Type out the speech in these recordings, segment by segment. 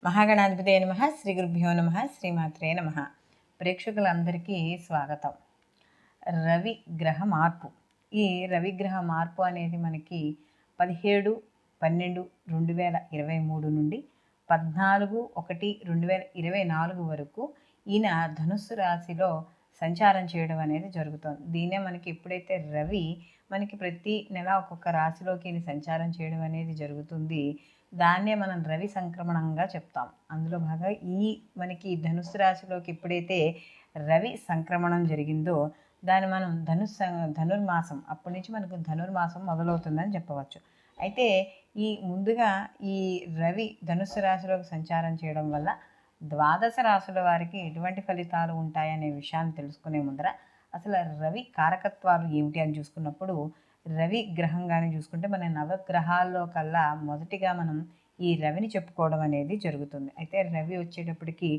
మహాగణాధిపతే నమః. శ్రీ గురుభ్యో నమః. శ్రీమాత్రే నమః. ప్రేక్షకులందరికీ స్వాగతం. రవి గ్రహ మార్పు. ఈ రవిగ్రహ మార్పు అనేది మనకి 17/12/2023 నుండి 14/1/2024 వరకు ఈయన ధనుస్సు రాశిలో సంచారం చేయడం అనేది జరుగుతుంది. దీన్నే మనకి ఎప్పుడైతే రవి మనకి ప్రతి నెల ఒక్కొక్క రాశిలోకి ఈయన సంచారం చేయడం అనేది జరుగుతుంది, దాన్నే మనం రవి సంక్రమణంగా చెప్తాం. అందులో భాగంగా మనకి ధనుస్సు రాశిలోకి ఎప్పుడైతే రవి సంక్రమణం జరిగిందో దాన్ని మనం ధనుర్మాసం, అప్పటి నుంచి మనకు ధనుర్మాసం మొదలవుతుందని చెప్పవచ్చు. అయితే ముందుగా ఈ రవి ధనుస్సు రాశిలోకి సంచారం చేయడం వల్ల ద్వాదశ రాశుల వారికి ఎటువంటి ఫలితాలు ఉంటాయనే విషయాన్ని తెలుసుకునే ముందర అసలు రవి కారకత్వాలు ఏమిటి అని చూసుకున్నప్పుడు, రవి గ్రహంగానే చూసుకుంటే మన నవగ్రహాల్లో కల్లా మొదటిగా మనం ఈ రవిని చెప్పుకోవడం అనేది జరుగుతుంది. అయితే రవి వచ్చేటప్పటికి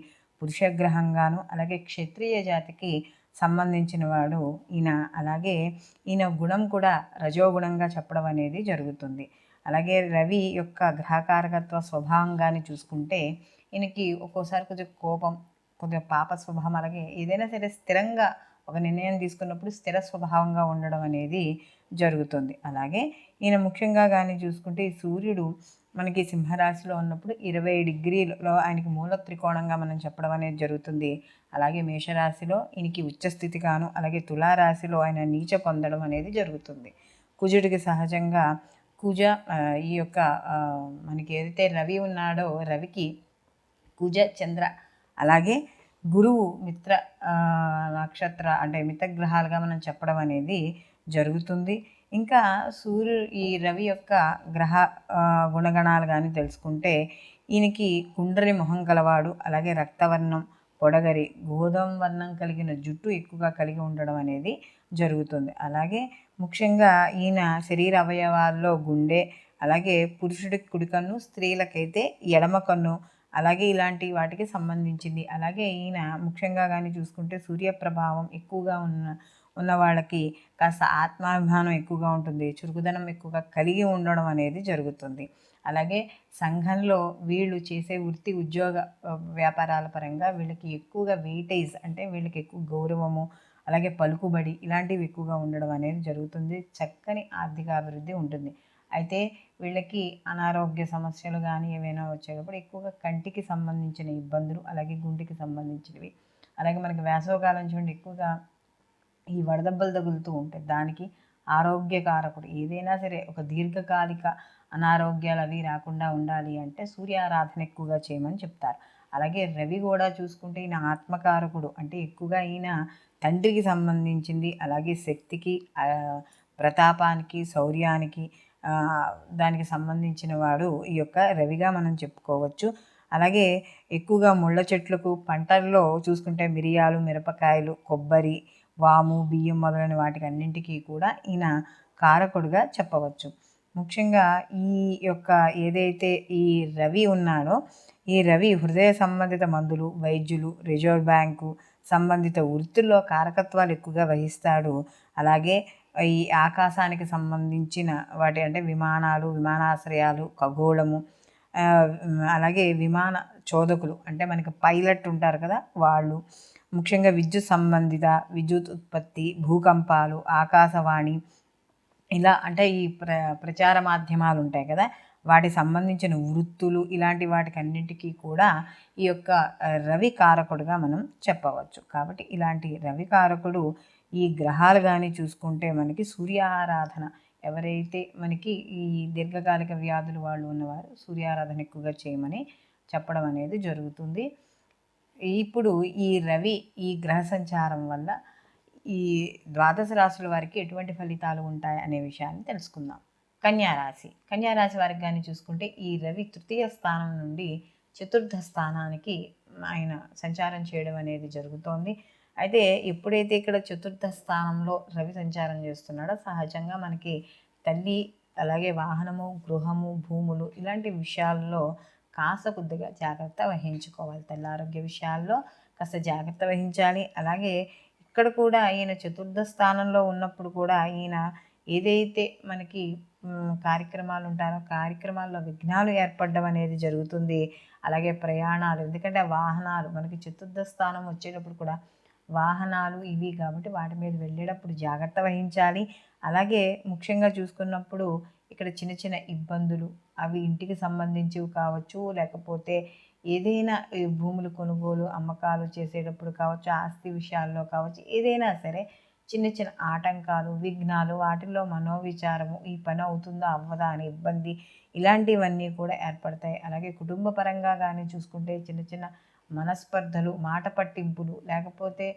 పురుషగ్రహంగాను, అలాగే క్షత్రియ జాతికి సంబంధించిన వాడు ఈయన. అలాగే ఈయన గుణం కూడా రజోగుణంగా చెప్పడం అనేది జరుగుతుంది. అలాగే రవి యొక్క గ్రహకారకత్వ స్వభావంగాని చూసుకుంటే ఈయనకి ఒక్కోసారి కొద్దిగా కోపం, కొద్దిగా పాప స్వభావం, అలాగే ఏదైనా సరే స్థిరంగా ఒక నిర్ణయం తీసుకున్నప్పుడు స్థిర స్వభావంగా ఉండడం అనేది జరుగుతుంది. అలాగే ఈయన ముఖ్యంగా కానీ చూసుకుంటే ఈ సూర్యుడు మనకి సింహరాశిలో ఉన్నప్పుడు 20 డిగ్రీలలో ఆయనకి మూల త్రికోణంగా మనం చెప్పడం అనేది జరుగుతుంది. అలాగే మేషరాశిలో ఈయనకి ఉచ్చస్థితిగాను, అలాగే తులారాశిలో ఆయన నీచ పొందడం అనేది జరుగుతుంది. కుజుడికి సహజంగా ఈ యొక్క మనకి ఏదైతే రవి ఉన్నాడో రవికి కుజ చంద్ర అలాగే గురువు మిత్ర నక్షత్ర అంటే మిత్రగ్రహాలుగా మనం చెప్పడం అనేది జరుగుతుంది. ఇంకా ఈ రవి యొక్క గ్రహ గుణగణాలు కానీ తెలుసుకుంటే ఈయనకి కుండలి మొహం కలవాడు, అలాగే రక్తవర్ణం, పొడగరి గోధుమ వర్ణం కలిగిన జుట్టు ఎక్కువగా కలిగి ఉండడం అనేది జరుగుతుంది. అలాగే ముఖ్యంగా ఈయన శరీర అవయవాల్లో గుండె, అలాగే పురుషుడికి కుడి కన్ను, స్త్రీలకైతే ఎడమ కన్ను, అలాగే ఇలాంటి వాటికి సంబంధించింది. అలాగే ఈయన ముఖ్యంగా కానీ చూసుకుంటే సూర్యప్రభావం ఎక్కువగా ఉన్న వాళ్ళకి కాస్త ఆత్మాభిమానం ఎక్కువగా ఉంటుంది, చురుకుదనం ఎక్కువగా కలిగి ఉండడం అనేది జరుగుతుంది. అలాగే సంఘంలో వీళ్ళు చేసే వృత్తి ఉద్యోగ వ్యాపారాల పరంగా వీళ్ళకి ఎక్కువగా వెయిటేజ్, అంటే వీళ్ళకి ఎక్కువ గౌరవము, అలాగే పలుకుబడి ఇలాంటివి ఎక్కువగా ఉండడం అనేది జరుగుతుంది. చక్కని ఆర్థికాభివృద్ధి ఉంటుంది. అయితే వీళ్ళకి అనారోగ్య సమస్యలు కానీ ఏవైనా వచ్చేటప్పుడు ఎక్కువగా కంటికి సంబంధించిన ఇబ్బందులు, అలాగే గుండెకి సంబంధించినవి, అలాగే మనకి వేసవకాలం చూడండి ఎక్కువగా ఈ వడదెబ్బలు తగులుతూ ఉంటాయి. దానికి ఆరోగ్యకారకుడు ఏదైనా సరే ఒక దీర్ఘకాలిక అనారోగ్యాలు అవి రాకుండా ఉండాలి అంటే సూర్యారాధన ఎక్కువగా చేయమని చెప్తారు. అలాగే రవి కూడా చూసుకుంటే ఈయన ఆత్మకారకుడు, అంటే ఎక్కువగా ఈయన తండ్రికి సంబంధించింది, అలాగే శక్తికి, ప్రతాపానికి, శౌర్యానికి దానికి సంబంధించిన వాడు ఈ యొక్క రవిగా మనం చెప్పుకోవచ్చు. అలాగే ఎక్కువగా ముళ్ళ చెట్లకు పంటల్లో చూసుకుంటే మిరియాలు, మిరపకాయలు, కొబ్బరి, వాము, బియ్యం మొదలైన వాటికి అన్నింటికీ కూడా ఈయన కారకుడుగా చెప్పవచ్చు. ముఖ్యంగా ఈ యొక్క ఏదైతే ఈ రవి ఉన్నాడో ఈ రవి హృదయ సంబంధిత మందులు, వైద్యులు, రిజర్వ్ బ్యాంకు సంబంధిత వృత్తుల్లో కారకత్వాలు ఎక్కువగా వహిస్తాడు. అలాగే ఈ ఆకాశానికి సంబంధించిన వాటి అంటే విమానాలు, విమానాశ్రయాలు, ఖగోళము, అలాగే విమాన చోదకులు అంటే మనకి పైలట్ ఉంటారు కదా వాళ్ళు, ముఖ్యంగా విద్యుత్ సంబంధిత విద్యుత్ ఉత్పత్తి, భూకంపాలు, ఆకాశవాణి, ఇలా అంటే ఈ ప్రచార మాధ్యమాలు ఉంటాయి కదా వాటికి సంబంధించిన వృత్తులు, ఇలాంటి వాటికి అన్నింటికీ కూడా ఈ యొక్క రవి కారకుడుగా మనం చెప్పవచ్చు. కాబట్టి ఇలాంటి రవి కారకుడు ఈ గ్రహాలు కానీ చూసుకుంటే మనకి సూర్యారాధన, ఎవరైతే మనకి ఈ దీర్ఘకాలిక వ్యాధులు వాళ్ళు ఉన్నవారు సూర్యారాధన ఎక్కువగా చేయమని చెప్పడం అనేది జరుగుతుంది. ఇప్పుడు ఈ రవి ఈ గ్రహ సంచారం వల్ల ఈ ద్వాదశ రాశుల వారికి ఎటువంటి ఫలితాలు ఉంటాయి అనే విషయాన్ని తెలుసుకుందాం. కన్యారాశి వారికి కానీ చూసుకుంటే ఈ రవి తృతీయ స్థానం నుండి చతుర్థ స్థానానికి ఆయన సంచారం చేయడం అనేది జరుగుతోంది. అయితే ఎప్పుడైతే ఇక్కడ చతుర్థ స్థానంలో రవి సంచారం చేస్తున్నాడో సహజంగా మనకి తల్లి, అలాగే వాహనము, గృహము, భూములు ఇలాంటి విషయాల్లో కాస్త కొద్దిగా జాగ్రత్త వహించుకోవాలి. తల్లి ఆరోగ్య విషయాల్లో కాస్త జాగ్రత్త వహించాలి. అలాగే ఇక్కడ కూడా ఈయన చతుర్థ స్థానంలో ఉన్నప్పుడు కూడా ఈయన ఏదైతే మనకి కార్యక్రమాలు ఉంటారో కార్యక్రమాల్లో విఘ్నాలు ఏర్పడడం అనేది జరుగుతుంది. అలాగే ప్రయాణాలు, ఎందుకంటే వాహనాలు మనకి చతుర్థ స్థానం వచ్చేటప్పుడు కూడా వాహనాలు ఇవి కాబట్టి వాటి మీద వెళ్ళేటప్పుడు జాగ్రత్త వహించాలి. అలాగే ముఖ్యంగా చూసుకున్నప్పుడు ఇక్కడ చిన్న చిన్న ఇబ్బందులు, అవి ఇంటికి సంబంధించివి కావచ్చు, లేకపోతే ఏదైనా ఈ భూములు కొనుగోలు అమ్మకాలు చేసేటప్పుడు కావచ్చు, ఆస్తి విషయాల్లో కావచ్చు, ఏదైనా సరే చిన్న చిన్న ఆటంకాలు, విఘ్నాలు, వాటిల్లో మనోవిచారము, ఈ పని అవుతుందా అవ్వదా అనే ఇబ్బంది, ఇలాంటివన్నీ కూడా ఏర్పడతాయి. అలాగే కుటుంబ పరంగా కానీ చూసుకుంటే చిన్న చిన్న మనస్పర్ధలు, మాట పట్టింపులు, లేకపోతే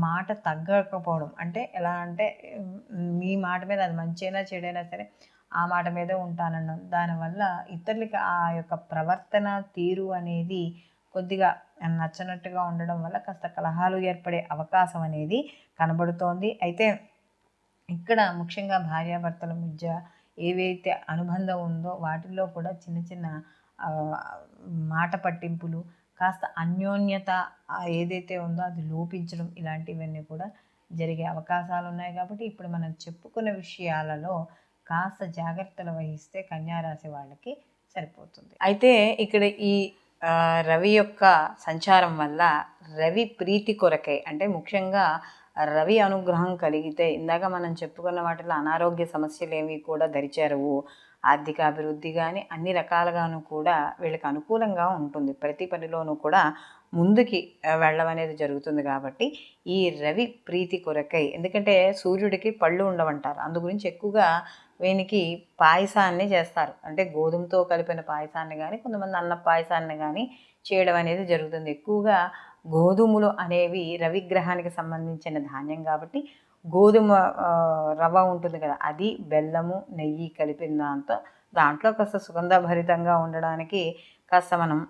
మాట తగ్గకపోవడం. అంటే ఎలా అంటే మీ మాట మీద అది మంచైనా చెడైనా సరే ఆ మాట మీదే ఉంటానన్నాం. దానివల్ల ఇతరులకి ఆ యొక్క ప్రవర్తన తీరు అనేది కొద్దిగా నచ్చనట్టుగా ఉండడం వల్ల కాస్త కలహాలు ఏర్పడే అవకాశం అనేది కనబడుతోంది. అయితే ఇక్కడ ముఖ్యంగా భార్యాభర్తల మధ్య ఏవైతే అనుబంధం ఉందో వాటిల్లో కూడా చిన్న చిన్న మాట పట్టింపులు, కాస్త అన్యోన్యత ఏదైతే ఉందో అది లోపించడం, ఇలాంటివన్నీ కూడా జరిగే అవకాశాలు ఉన్నాయి. కాబట్టి ఇప్పుడు మనం చెప్పుకున్న విషయాలలో కాస్త జాగ్రత్తలు వహిస్తే కన్యారాశి వాళ్ళకి సరిపోతుంది. అయితే ఇక్కడ ఈ రవి యొక్క సంచారం వల్ల రవి ప్రీతి కొరకై, అంటే ముఖ్యంగా రవి అనుగ్రహం కలిగితే ఇందాక మనం చెప్పుకున్న వాటిలో అనారోగ్య సమస్యలు ఏవి కూడా దరిచేరవు. ఆర్థిక అభివృద్ధి కానీ అన్ని రకాలుగాను కూడా వీళ్ళకి అనుకూలంగా ఉంటుంది. ప్రతి పనిలోనూ కూడా ముందుకి వెళ్ళడం అనేది జరుగుతుంది. కాబట్టి ఈ రవి ప్రీతి కొరకై, ఎందుకంటే సూర్యుడికి పళ్ళు ఉండవంటారు, అందు గురించి ఎక్కువగా వీనికి పాయసాన్ని చేస్తారు. అంటే గోధుమతో కలిపిన పాయసాన్ని కానీ, కొంతమంది అన్న పాయసాన్ని కానీ చేయడం అనేది జరుగుతుంది. ఎక్కువగా గోధుమలు అనేవి రవిగ్రహానికి సంబంధించిన ధాన్యం కాబట్టి గోధుమ రవ్వ ఉంటుంది కదా, అది బెల్లము నెయ్యి కలిపిన దాంట్లో కాస్త సుగంధభరితంగా ఉండడానికి కాస్త మనం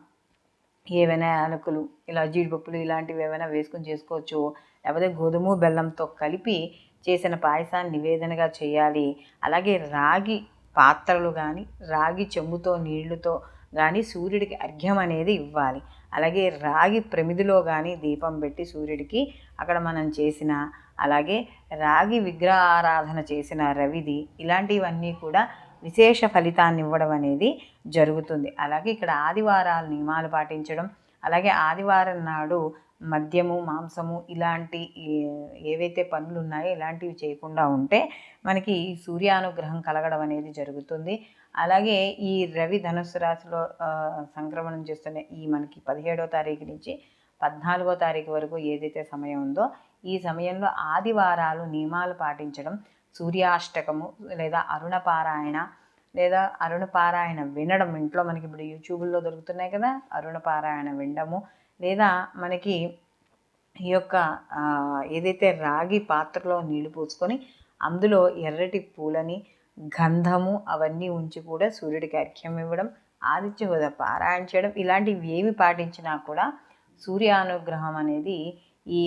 ఏవైనా యాలకులు, ఇలా జీడిపప్పులు ఇలాంటివి ఏమైనా వేసుకొని చేసుకోవచ్చు. లేకపోతే గోధుమ బెల్లంతో కలిపి చేసిన పాయసాన్ని నివేదనగా చేయాలి. అలాగే రాగి పాత్రలు కానీ, రాగి చెంబుతో నీళ్లతో కానీ సూర్యుడికి అర్ఘ్యం అనేది ఇవ్వాలి. అలాగే రాగి ప్రమిదిలో కానీ దీపం పెట్టి సూర్యుడికి అక్కడ మనం చేసిన, అలాగే రాగి విగ్రహారాధన చేసిన రవిది, ఇలాంటివన్నీ కూడా విశేష ఫలితాన్ని ఇవ్వడం అనేది జరుగుతుంది. అలాగే ఇక్కడ ఆదివారాలు నియమాలు పాటించడం, అలాగే ఆదివారం నాడు మద్యము, మాంసము ఇలాంటి ఏవైతే పనులు ఉన్నాయో ఇలాంటివి చేయకుండా ఉంటే మనకి సూర్యానుగ్రహం కలగడం అనేది జరుగుతుంది. అలాగే ఈ రవి ధనుస్సు రాశిలో సంక్రమణం చేస్తున్న ఈ మనకి 17వ తారీఖు నుంచి 14వ తారీఖు వరకు ఏదైతే సమయం ఉందో ఈ సమయంలో ఆదివారాలు నియమాలు పాటించడం, సూర్యాష్టకము లేదా అరుణపారాయణ లేదా అరుణపారాయణ వినడం, ఇంట్లో మనకి ఇప్పుడు యూట్యూబ్లో దొరుకుతున్నాయి కదా, అరుణపారాయణ వినడము, లేదా మనకి ఈ యొక్క ఏదైతే రాగి పాత్రలో నీళ్లు పోసుకొని అందులో ఎర్రటి పూలని, గంధము అవన్నీ ఉంచి కూడా సూర్యుడికి అర్ఘ్యం ఇవ్వడం, ఆదిత్య హృదయ పారాయణ చేయడం, ఇలాంటివి ఏవి పాటించినా కూడా సూర్యానుగ్రహం అనేది ఈ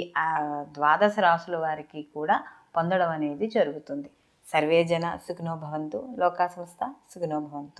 ద్వాదశ రాశుల వారికి కూడా పొందడం అనేది జరుగుతుంది. సర్వే జన సుఖినో భవంతు, లోకా సమస్త సుఖినో భవంతు.